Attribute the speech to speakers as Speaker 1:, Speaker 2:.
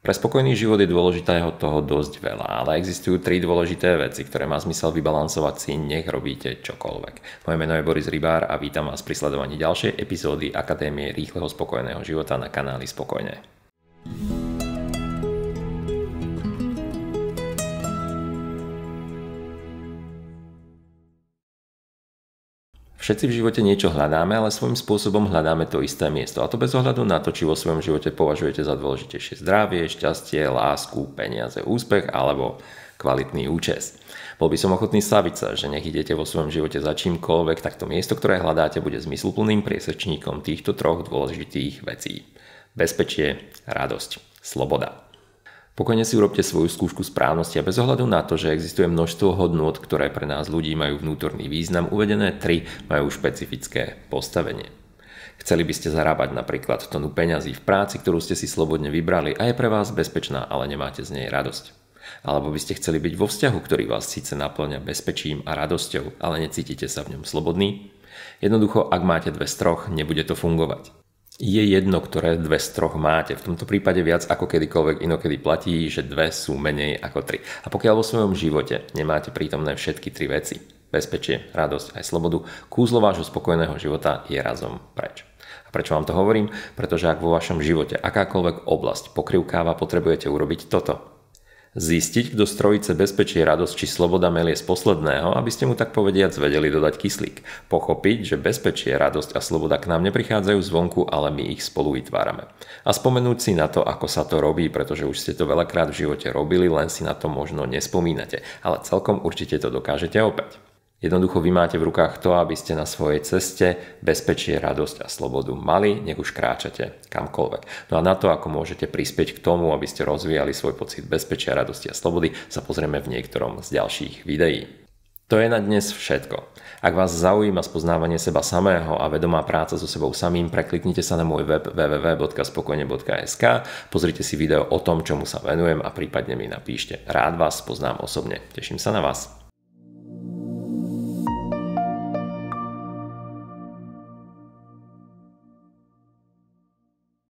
Speaker 1: Pre spokojný život je dôležitého toho dosť veľa, ale existujú 3 dôležité veci, ktoré má zmysel vybalansovať si, nech robíte čokoľvek. Moje meno je Boris Rybár a vítam vás pri sledovaní ďalšej epizódy Akadémie rýchleho spokojného života na kanáli Spokojne. Všetci v živote niečo hľadáme, ale svojím spôsobom hľadáme to isté miesto. A to bez ohľadu na to, či vo svojom živote považujete za dôležitejšie zdravie, šťastie, lásku, peniaze, úspech alebo kvalitný účes. Bol by som ochotný staviť sa, že nech idete vo svojom živote za čímkoľvek, tak to miesto, ktoré hľadáte, bude zmysluplným priesečníkom týchto 3 dôležitých vecí. Bezpečie, radosť, sloboda. Pokojne si urobte svoju skúšku správnosti a bez ohľadu na to, že existuje množstvo hodnôt, ktoré pre nás ľudí majú vnútorný význam, uvedené 3 majú špecifické postavenie. Chceli by ste zarábať napríklad tonu peňazí v práci, ktorú ste si slobodne vybrali a je pre vás bezpečná, ale nemáte z nej radosť. Alebo by ste chceli byť vo vzťahu, ktorý vás síce naplňa bezpečím a radosťou, ale necítite sa v ňom slobodný? Jednoducho, ak máte 2 z 3, nebude to fungovať. Je jedno, ktoré 2 z 3 máte. V tomto prípade viac ako kedykoľvek inokedy platí, že 2 sú menej ako 3. A pokiaľ vo svojom živote nemáte prítomné všetky 3 veci, bezpečie, radosť aj slobodu, kúzlo vášho spokojného života je razom preč. A prečo vám to hovorím? Pretože ak vo vašom živote akákoľvek oblasť pokrivkáva, potrebujete urobiť toto. Zistiť, kto z trojice bezpečie, radosť či sloboda melie z posledného, aby ste mu tak povediac vedeli dodať kyslík. Pochopiť, že bezpečie, radosť a sloboda k nám neprichádzajú zvonku, ale my ich spolu vytvárame. A spomenúť si na to, ako sa to robí, pretože už ste to veľakrát v živote robili, len si na to možno nespomínate, ale celkom určite to dokážete opäť. Jednoducho vy máte v rukách to, aby ste na svojej ceste bezpečie, radosť a slobodu mali, nech už kráčate kamkoľvek. No a na to, ako môžete prispieť k tomu, aby ste rozvíjali svoj pocit bezpečia, radosti a slobody, sa pozrieme v niektorom z ďalších videí. To je na dnes všetko. Ak vás zaujíma spoznávanie seba samého a vedomá práca so sebou samým, prekliknite sa na môj web www.spokojne.sk, pozrite si video o tom, čomu sa venujem a prípadne mi napíšte. Rád vás poznám osobne. Teším sa na vás.